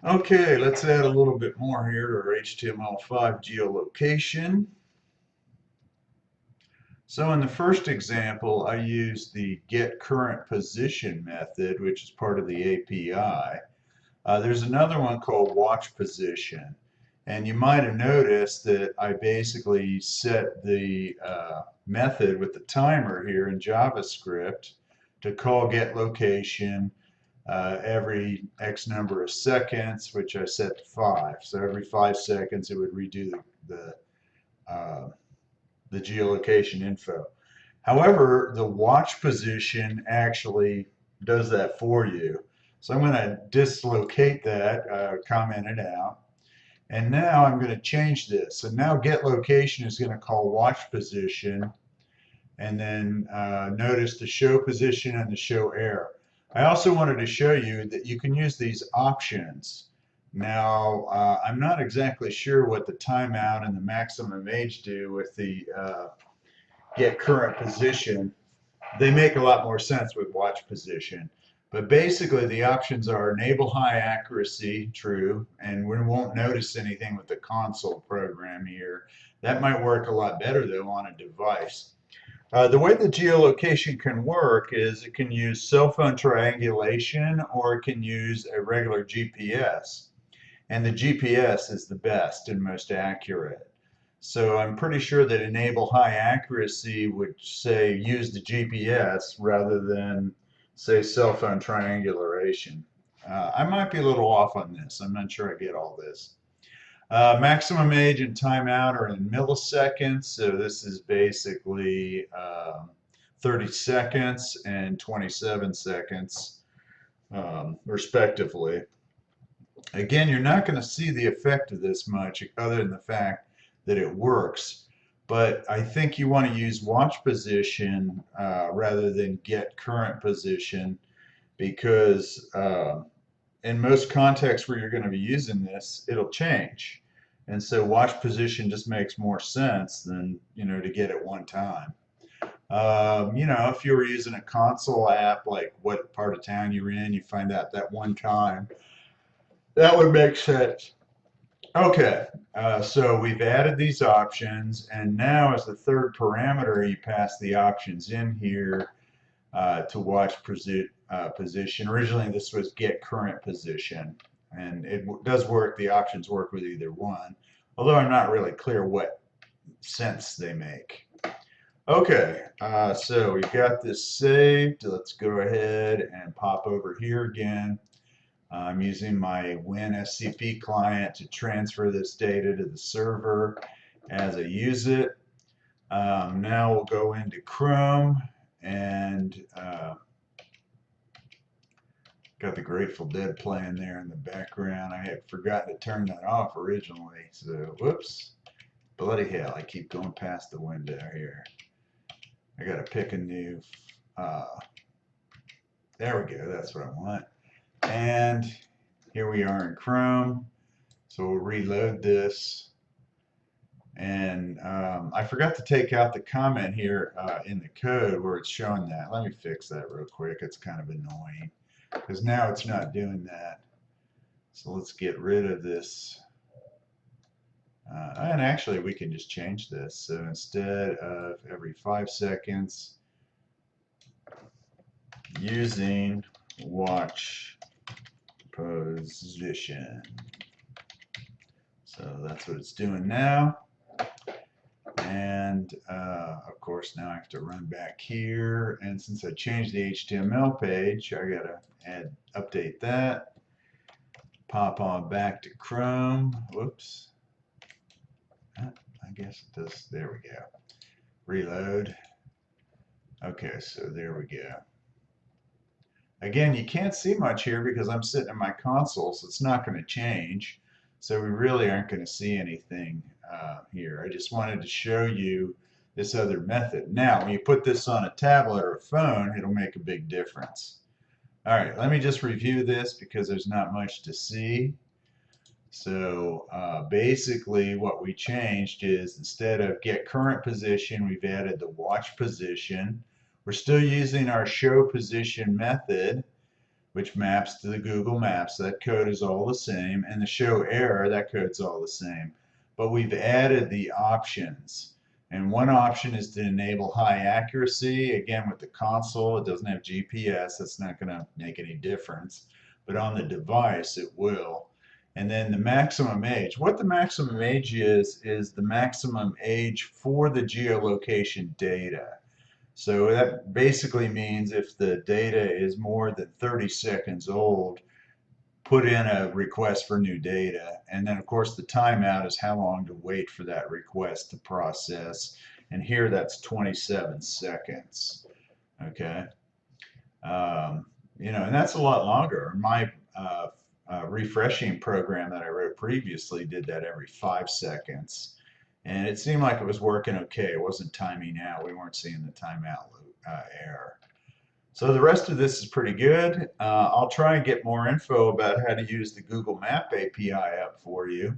Okay, let's add a little bit more here to our HTML5 geolocation. So in the first example, I used the get current position method, which is part of the API. There's another one called watch position. And you might have noticed that I basically set the method with the timer here in JavaScript to call get location every X number of seconds, which I set to 5. So every 5 seconds it would redo uh, the geolocation info. However, the watch position actually does that for you. So I'm going to dislocate that, comment it out. And now I'm going to change this. So now get location is going to call watch position, and then notice the show position and the show error. I also wanted to show you that you can use these options. Now, I'm not exactly sure what the timeout and the maximum age do with the get current position. They make a lot more sense with watch position. But basically, the options are enable high accuracy, true, and we won't notice anything with the console program here. That might work a lot better, though, on a device. The way the geolocation can work is it can use cell phone triangulation or it can use a regular GPS. And the GPS is the best and most accurate. So I'm pretty sure that enable high accuracy would say use the GPS rather than say cell phone triangulation. I might be a little off on this. I'm not sure I get all this. Maximum age and timeout are in milliseconds, so this is basically 30 seconds and 27 seconds, respectively. Again, you're not going to see the effect of this much other than the fact that it works, but I think you want to use watch position rather than get current position because in most contexts where you're going to be using this, it'll change. And so watch position just makes more sense than, to get it one time. If you were using a console app, like what part of town you're in, you find out that one time, that would make sense. Okay, so we've added these options, and now as the third parameter, you pass the options in here to watch position. Originally, this was get current position, and it does work. The options work with either one, although I'm not really clear what sense they make. Okay, so we've got this saved. Let's go ahead and pop over here again. I'm using my WinSCP client to transfer this data to the server as I use it. Now we'll go into Chrome and got the Grateful Dead playing there in the background. I had forgotten to turn that off originally, so whoops. Bloody hell, I keep going past the window here. I gotta pick a new, there we go, that's what I want. And here we are in Chrome. So we'll reload this. And I forgot to take out the comment here in the code where it's showing that. Let me fix that real quick. It's kind of annoying because now it's not doing that. So let's get rid of this. And actually, we can just change this. So instead of every 5 seconds, using watch position. So that's what it's doing now. And of course, now I have to run back here. And since I changed the HTML page, I gotta update that. Pop on back to Chrome. Whoops. I guess it does. There we go. Reload. Okay, so there we go. Again, you can't see much here because I'm sitting in my console, so it's not going to change. So we really aren't going to see anything here. I just wanted to show you this other method. Now, when you put this on a tablet or a phone, it'll make a big difference. All right, let me just review this because there's not much to see. So basically what we changed is instead of get current position, we've added the watch position. We're still using our show position method, which maps to the Google Maps. That code is all the same. And the show error, that code's all the same. But we've added the options. And one option is to enable high accuracy. Again, with the console, it doesn't have GPS. That's not going to make any difference. But on the device, it will. And then the maximum age. What the maximum age is the maximum age for the geolocation data. So that basically means if the data is more than 30 seconds old, put in a request for new data. And then, of course, the timeout is how long to wait for that request to process. And here that's 27 seconds. Okay. And that's a lot longer. My refreshing program that I wrote previously did that every 5 seconds. And it seemed like it was working okay. It wasn't timing out. We weren't seeing the timeout error. So the rest of this is pretty good. I'll try and get more info about how to use the Google Map API up for you.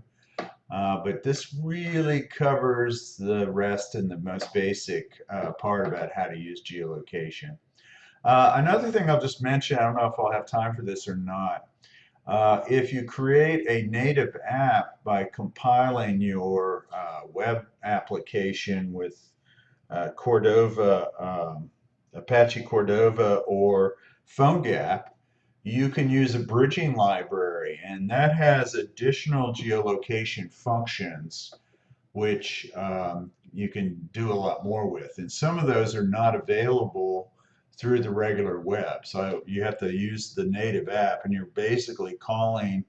But this really covers the rest and the most basic part about how to use geolocation. Another thing I'll just mention, I don't know if I'll have time for this or not. If you create a native app by compiling your web application with Cordova, Apache Cordova or PhoneGap, you can use a bridging library, and that has additional geolocation functions which you can do a lot more with. And some of those are not available through the regular web. So you have to use the native app, and you're basically calling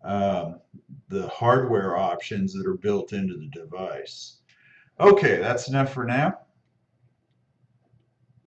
the hardware options that are built into the device. Okay, that's enough for now.